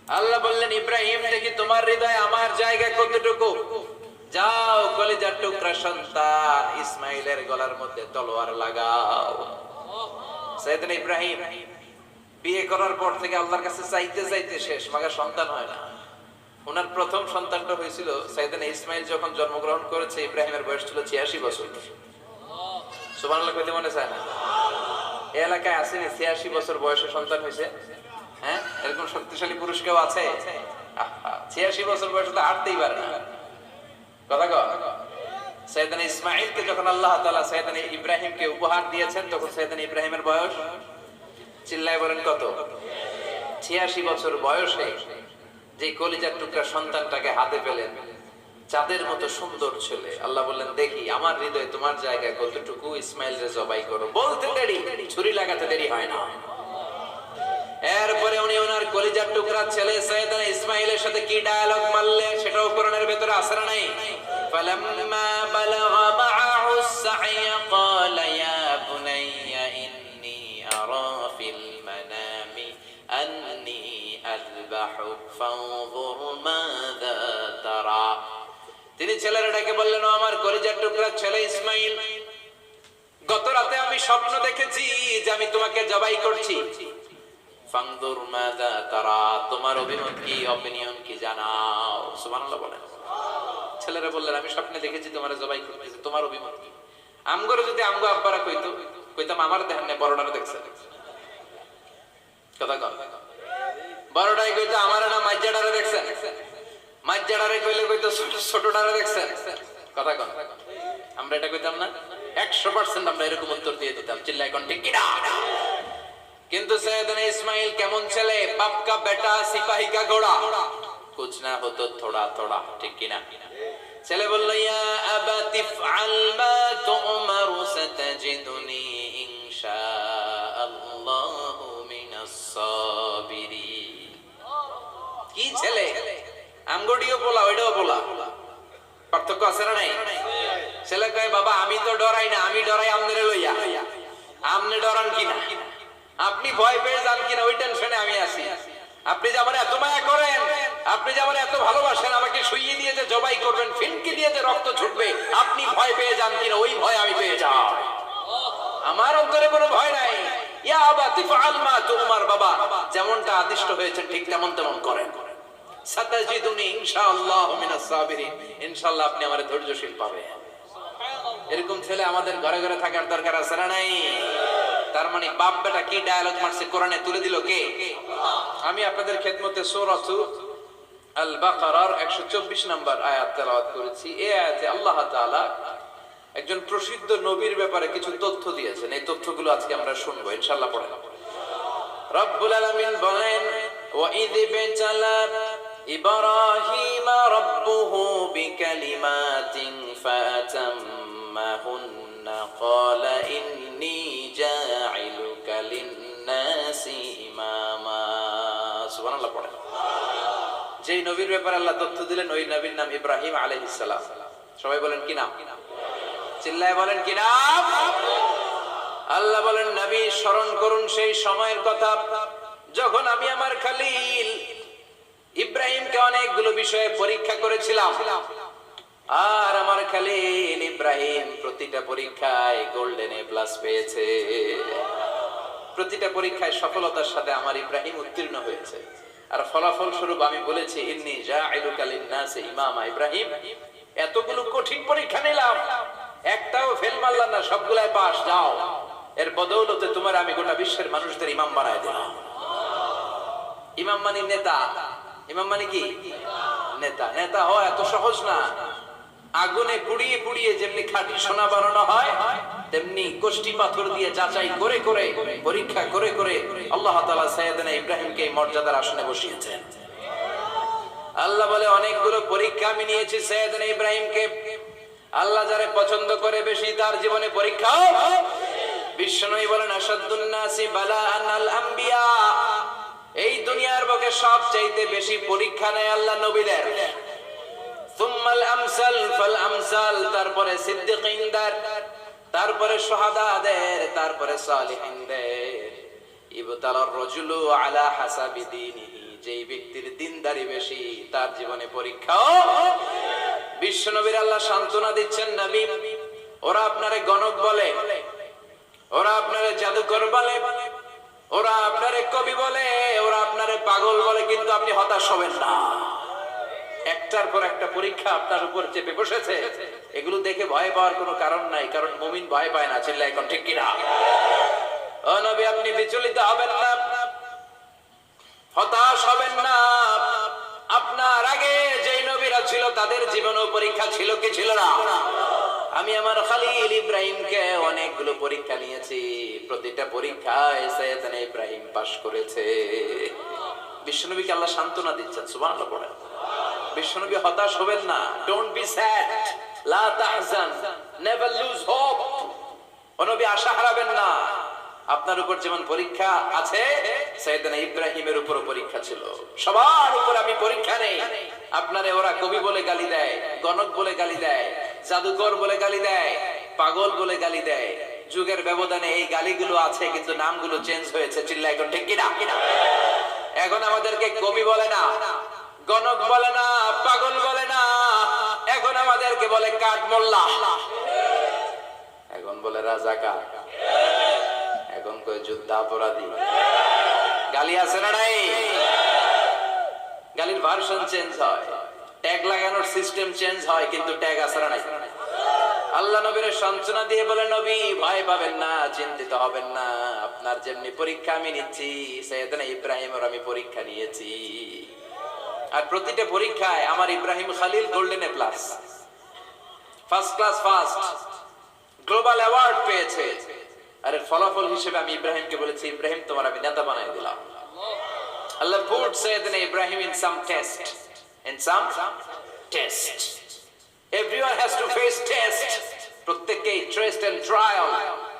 আল্লাহ বললেন, ইব্রাহিম দেখি তোমার হৃদয়ে আমার জায়গা কতটুকু, যাও কলিজার টুকরা সন্তান ইসমাইলের গলার মধ্যে তলোয়ার লাগাও। সাইয়েদনা ইব্রাহিম বিয়ে করার পর থেকে আল্লাহর কাছে চাইতে চাইতে শেষ, মাগা সন্তান হয় না। ওনার প্রথম সন্তানটা হয়েছিল সাইয়েদনা ইসমাইল যখন জন্মগ্রহণ করেছে, ইব্রাহিমের বয়স ছিল 86 বছর। সুবহানাল্লাহ কইতে মনে চায় না? এই এলাকায় আসেনি 86 বছর বয়সে সন্তান হয়েছে? হ্যাঁ, এরকম শক্তিশালী পুরুষ কেউ আছে? 86 বছর বয়সে তো হাঁটতেই পারে না। কথা কও। সাইয়েদনা ইসমাইলকে যখন আল্লাহ তাআলা সাইয়েদনা ইব্রাহিমকে উপহার দিয়েছেন, তখন সাইয়েদনা ইব্রাহিমের বয়স, চিল্লায় বলেন কত? 86 বছর বয়সে যে কলিজার টুকরা সন্তানটাকে হাতে পেলেন, চাঁদের মতো সুন্দর ছেলে। আল্লাহ বললেন, দেখি আমার হৃদয়ে তোমার জায়গায় কতটুকু, ইসমাইলকে জবাই করো। বলতে দেরি, ছুরি লাগাতে দেরি হয় না। এরপরে উনি ওনার কলিজার টুকরা ছেলে সাইয়েদনা ইসমাইলের সাথে কি ডায়ালগ মারলেন সেটাও কোরআনের ভেতরে আছে না নাই? ফালাম্মা বালাগা মাআহু السعي قال يا بني إني أرى في المنام أني أذبحك فانظر ماذا ترى। তিনি ছেলেটাকে বললেন, ও আমার কলিজার টুকরা ছেলে ইসমাইল, গত রাতে আমি স্বপ্ন দেখেছি যে আমি তোমাকে জবাই করছি। ফানজুর মাযা তারা, তোমার অভিমত কি, অপিনিয়ন কি জানাও। সুবহানাল্লাহ বলেন। ছেলেরা বললেন, আমি স্বপ্নে দেখেছি তোমার জবাই করতেছি, তোমার অভিমত কি? আমগরে যদি আমগো আব্বারা কইতো, কইতাম আমার দেখেন না, বড়টারে দেখছেন। কথা কম। বড়টাই কইতো আমার না মাইজাডারে দেখছেন, মাইজাডারে কইলে কইতো ছোটটারে দেখছেন। কথা কম। আমরা এটা কইতাম না? 100% আমরা এরকম উত্তর দিয়ে দিতাম, চিল্লায় কোন ঠিক কিনা। কিন্তু সৈয়দনা ইসমাইল কেমন ছেলে, বাপ কা বেটা সিপাহি কা ঘোড়া, কুছ না হতো থোড়া থোড়া, ঠিক কিনা? ছেলে বলল, ইয়া আবাতি ফআল মা তুমারু সাতাজিদুনি ইনশাআল্লাহু মিনাস সাবিরিন। কি ছেলে, আমগড়িও বলা ওইটাও বলা, পার্থক্য আছে না নাই? ছেলে কয়, বাবা আমি তো ডরাই না, আমি ডরাই আমনেরে লইয়া। আমনে ডরান কিনা, আপনি ভয় পেয়ে যান কিনা ওই টেনশনে আমি আছি। আপনি যে আমার এত মায়া করেন, আপনি যে আমার এত ভালোবাসেন, আমাকে শুইয়ে দিয়ে যে জবাই করবেন, ফিনকি দিয়ে যে রক্ত ছুটবে, আপনি ভয় পেয়ে যান কিনা ওই ভয় আমি পেয়ে যাই। আমার অন্তরে কোনো ভয় নাই। ইয়া আবাতি ফাআল মা তুমার, বাবা যেমনটা আদিষ্ট হয়েছে ঠিক তেমন তেমন করেন। সাতাজিদুনি ইনশাআল্লাহু মিনাস সাবিরিন, ইনশাআল্লাহ আপনি আমারে ধৈর্যশীল পাবেন। এরকম ছেলে আমাদের ঘরে ঘরে থাকার দরকার আছে না নাই? তার মানে বাপ বেটা কি ডায়ালগ মারছে কোরআনে তুলে দিল কে? আমি আপনাদের খেদমতে সূরাত আল বাকারার 124 নম্বর আয়াত তেলাওয়াত করেছি। এই আয়াতে আল্লাহ তাআলা একজন প্রসিদ্ধ নবীর ব্যাপারে কিছু তথ্য দিয়েছেন। এই তথ্যগুলো আজকে আমরা শুনবো ইনশাআল্লাহ। পড়েন। রব্বুল আলামিন বলেন, ওয়া ইয বিতালা ইব্রাহিম রাব্বুহু বিকালিমাতিন ফাতাম্মাহুন্না ক্বালা ইন্নী জাইলুকা লিন-নাসি ইমামা। সুবহানাল্লাহ পড়েন। যেই নবীর ব্যাপারে আল্লাহ তথ্য দিলেন ওই নবীর নাম ইব্রাহিম আলাইহিস সালাম। সবাই বলেন কি নাম? চিল্লায় বলেন কি নাম? আল্লাহ বলেন, নবী স্মরণ করুন সেই সময়ের কথা যখন আমি আমার খলিল ইব্রাহিমকে অনেকগুলো বিষয়ে পরীক্ষা করেছিলাম। আর আমার খলিল ইব্রাহিম প্রতিটা পরীক্ষায় গোল্ডেন এ প্লাস পেয়েছে। প্রতিটা পরীক্ষায় সফলতার সাথে আমার ইব্রাহিম উত্তীর্ণ হয়েছে। আর ফলাফল স্বরূপ আমি বলেছি, ইন্নী জাইলুকা লিন-নাসি ইমামা। ইব্রাহিম এতগুলো কঠিন পরীক্ষা নিলাম, একটাও ফেল মারলাম না, সবগুলাই পাস। যাও, এর বদৌলতে তোমার আমি গোটা বিশ্বের মানুষদের ইমাম বানায় দিলাম। ইমাম মানে নেতা। ইমাম মানে কি? নেতা। নেতা হয় এত সহজ না। আগুনে পুড়িয়ে পুড়িয়ে যেমনি খাঁটি সোনা বানানো হয়, তেমনি কষ্টি পাথর দিয়ে যাচাই করে করে পরীক্ষা করে করে আল্লাহ তাআলা সাইয়েদনা ইব্রাহিমকে মর্যাদার আসনে বসিয়েছেন। আল্লাহ বলে, অনেকগুলো পরীক্ষা আমি নিয়েছি সাইয়েদনা ইব্রাহিমকে। আল্লাহ যারে পছন্দ করে বেশি তার জীবনে পরীক্ষা। বিশ্বনবী বলেন, আশাদ্দুন নাসি বালাআন আল আম্বিয়া। এই দুনিয়ার বুকে সবচাইতে বেশি পরীক্ষা নেয় আল্লাহ নবীদের। সুম্মাল আমসাল ফাল আমসাল, তারপরে সিদ্দিকিনদের, তারপরে শুহাদাদের, তারপরে সালিহিনদের। ইবতালার রাজুলু আলা হাসাবি দীনিহি, যেই ব্যক্তির দিন দিনদারি বেশি, তার জীবনে পরীক্ষাও। বিশ্বনবীর আল্লাহ সান্ত্বনা দিচ্ছেন, নবী ওরা আপনারে গণক বলে, ওরা আপনারে জাদুকর বলে, ওরা আপনারে কবি বলে, ওরা আপনারে পাগল বলে, কিন্তু আপনি হতাশ হবেন না। একটার পর একটা পরীক্ষা আপনার উপর চেপে বসেছে, এগুলো দেখে ভয় পাওয়ার কোনো কারণ নাই, কারণ মুমিন ভয় পায় না। চিল্লায় এখন ঠিক কিনা? ও নবী, আপনি বিচলিত হবেন না, হতাশ হবেন না। আপনার আগে যেই নবীরা ছিল তাদের জীবন পরীক্ষা ছিল কি ছিল না? আমি আমার খলিল ইব্রাহিমকে অনেকগুলো পরীক্ষা নিয়েছি, প্রতিটা পরীক্ষায় সাইয়েদনা ইব্রাহিম পাশ করেছে। বিশ্বনবীকে আল্লাহ সান্ত্বনা দিচ্ছেন, সুবহানাল্লাহ পড়েন। বিশ্বনবী হতাশ হবেন না, ডোন্ট বি স্যাড, লা তাহজান, নেভার লুজ হোপ। ও নবী আশা হারাবেন না। আপনার উপর যেমন পরীক্ষা আছে, সাইয়েদনা ইব্রাহিমের উপর পরীক্ষা ছিল। সবার উপর আমি পরীক্ষা নেই। আপনারে ওরা কবি বলে গালি দেয়, গণক বলে গালি দেয়, জাদুকর বলে গালি দেয়, পাগল বলে গালি দেয়। যুগের ব্যবধানে এই গালিগুলো আছে, কিন্তু নামগুলো চেঞ্জ হয়েছে। চিল্লায় এখন ঠিক কিনা? এখন আমাদেরকে কবি বলে না, গণক বলে না, পাগল বলে না, এখন আমাদেরকে বলে কাঠ মোল্লা, এখন বলে রাজাকার, এখন কই যুদ্ধাপরাধী। গালি আছে না নাই? গালির ভার্সন চেঞ্জ হয়, ট্যাগ লাগানোর সিস্টেম চেঞ্জ হয়, কিন্তু ট্যাগ আছে না নাই? আল্লাহ নবীর সান্ত্বনা দিয়ে বলে, নবী ভয় পাবেন না, চিন্তিত হবেন না। আপনার যেমনি পরীক্ষা আমি নিচ্ছি, সাইয়েদনা ইব্রাহিমের আমি পরীক্ষা নিয়েছি। আর প্রতিটা পরীক্ষায় আমার Ibrahim Khalil golden A plus, first class first, global award পেয়েছে। আর এর ফলাফল হিসেবে আমি ইব্রাহিমকে বলেছি, ইব্রাহিম তোমার আমি নেতা বানাই দিলাম। আল্লাহ put Sayyidina Ibrahim in some test, in some test. Everyone has to face test. প্রত্যেককেই test and trial,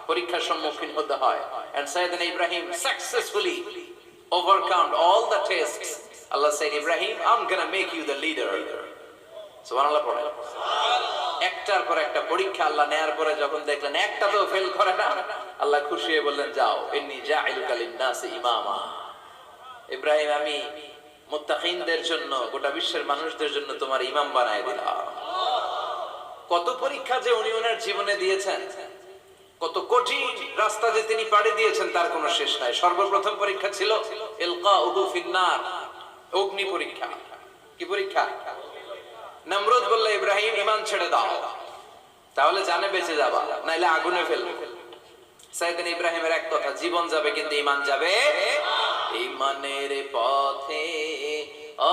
পরীক্ষার সম্মুখীন হতে হয়। And Sayyidina Ibrahim successfully overcome all the tests. Allah said, Ibrahim, I'm gonna make you the leader. সুবহানাল্লাহ পড়েন। একটার পর একটা পরীক্ষা আল্লাহ নেয়ার পরে যখন দেখলেন একটা তো ফেল করে না, আল্লাহ খুশি হয়ে বললেন, যাও, ইন্নী জাইলুকা লিন-নাসি ইমামা। ইব্রাহিম, আমি মুত্তাকিনদের জন্য, গোটা বিশ্বের মানুষদের জন্য তোমার ইমাম বানায় দিলাম। কত পরীক্ষা যে উনি ওনার জীবনে দিয়েছেন, কত কঠিন রাস্তা যে তিনি পাড়ি দিয়েছেন, তার কোনো শেষ নাই। সর্বপ্রথম পরীক্ষা ছিল ইলকাউহু ফিন-নার, অগ্নি পরীক্ষা। কি পরীক্ষা? নমরুদ বলল, ইব্রাহিম ঈমান ছেড়ে দাও, তাহলে জানে বেঁচে যাবা, নাইলে আগুনে ফেলবে। সাইয়েদনা ইব্রাহিমের এক কথা, জীবন যাবে কিন্তু ঈমান যাবে। ঈমানের পথে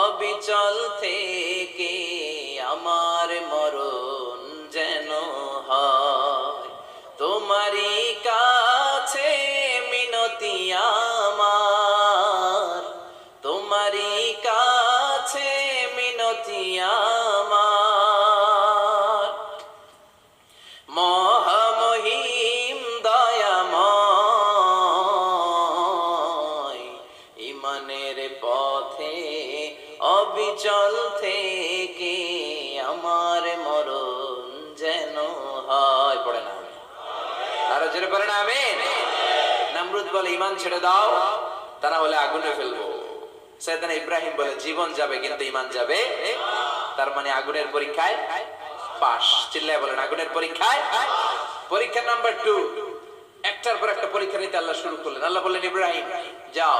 অবিচল থেকে আমার মরণ যেন হয়, তোমারই কাছে মিনতি আমার, তোমারই কাছে মিনতি আমার। মহামহিম দয়াময়, ঈমানের পথে অবিচল থেকে আমার মরণ যেন হয়। পড়ে না? আরো জোরে পড়ে না? আমিন। নমরুদ বলে, ঈমান ছেড়ে দাও, তা না হলে আগুনে ফেলবো। সাইয়েদনা ইব্রাহিম বলে, জীবন যাবে কিন্তু ঈমান যাবে। তার মানে আগুনের পরীক্ষায় পাস। চিল্লায় বলেন, আগুনের পরীক্ষায়। পরীক্ষা নাম্বার 2, একটার পর একটা পরীক্ষা নিতে আল্লাহ শুরু করলেন। আল্লাহ বললেন, ইব্রাহিম যাও,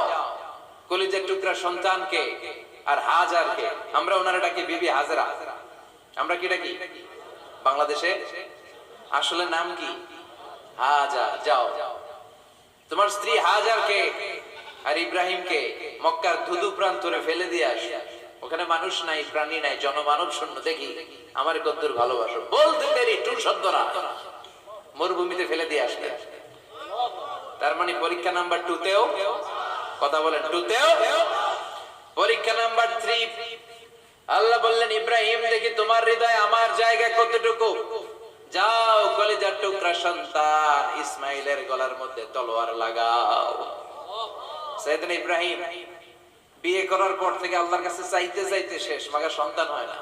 কলিজার টুকরা সন্তানকে আর হাজারকে, আমরা ওনারা ডাকি বিবি হাজরা, আমরা কি ডাকি বাংলাদেশে? আসলে নাম কি? হাজার। যাও, তোমার স্ত্রী হাজারকে আর ইব্রাহিমকে মক্কার ধুধু প্রান্তরে ফেলে দিয়ে আস। ওখানে মানুষ নাই, প্রাণী নাই, জনমানব শূন্য। দেখি আমার কদ্দুর ভালোবাসো। বলতে দেরি, টু শব্দরা মরুভূমিতে ফেলে দিয়ে আসবে। তার মানে পরীক্ষা নাম্বার 2 তেও, কথা বলেন, 2 তেও। পরীক্ষা নাম্বার 3, আল্লাহ বললেন, ইব্রাহিম দেখি তোমার হৃদয়ে আমার জায়গা কতটুকু। যাও, কলিজার টুকরা সন্তান ইসমাইলের গলার মধ্যে তলোয়ার লাগাও। সাইয়েদনা ইব্রাহিম বিয়ে করার পর থেকে আল্লাহর কাছে চাইতে চাইতে শেষ, মাগা সন্তান হয় না।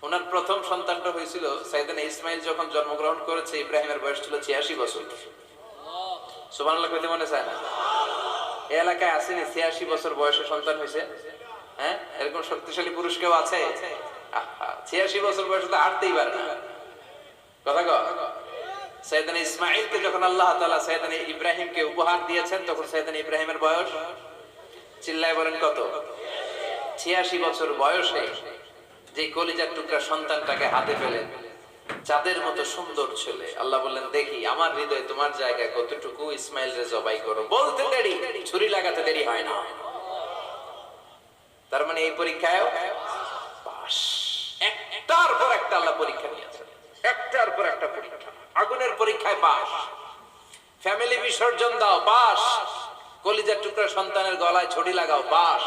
ওনার প্রথম সন্তানটা হয়েছিল সাইয়েদনা ইসমাইল যখন জন্মগ্রহণ করেছে, ইব্রাহিমের বয়স ছিল 86 বছর। সুবহানাল্লাহ কইতে মনে চায় না? এই এলাকায় আসেনি 86 বছর বয়সে সন্তান হয়েছে? হ্যাঁ, এরকম এরকম শক্তিশালী পুরুষ কেউ আছে? 86 বছর বয়সে তো হাঁটতেই পারে না। কথা কও। সৈয়দনা ইসমাঈলকে যখন আল্লাহ তাআলা সৈয়দনা ইব্রাহিমকে উপহার দিয়েছেন, তখন সৈয়দনা ইব্রাহিমের বয়স, চিল্লায় বলেন কত? 86 বছর বয়সে যে কলিজার টুকরা সন্তানটাকে হাতে পেলেন, চাঁদের মতো সুন্দর ছেলে, আল্লাহ বললেন দেখি আমার হৃদয়ে তোমার জায়গায় কতটুকু, ইসমাইল রে জবাই করো। বলতে দেরি, ছুরি লাগাতে দেরি হয় না। তার মানে এই পরীক্ষায় পাস। একটার পর একটা আল্লাহ পরীক্ষা নিয়েছেন, একটার পর একটা পরীক্ষা। আগুনের পরীক্ষায় পাস, ফ্যামিলি বিসর্জন দাও পাস, কলিজার টুকরা সন্তানের গলায় ছড়ি লাগাও পাস,